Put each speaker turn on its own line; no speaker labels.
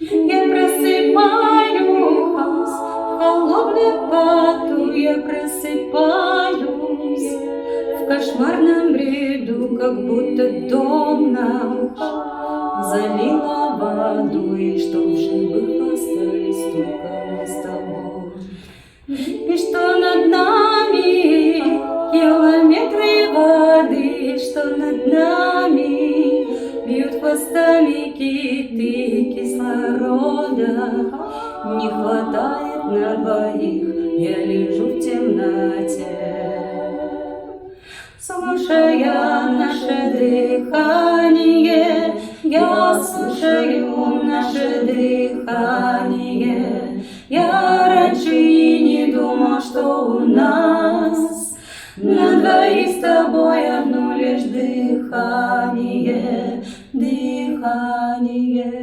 Я просыпаюсь в холодную поту, я просыпаюсь в кошмарном бреду, как будто дом наш залила водой, что в живых остались только мы с тобой. И что над нами километры воды, что над нами бьют хвостами киты, кислорода не хватает на двоих, я лежу в темноте, слушая наше дыхание, я слушаю наше дыхание. Я раньше и не думал, что у нас на двоих с тобой одно лишь дыхание, дыхание.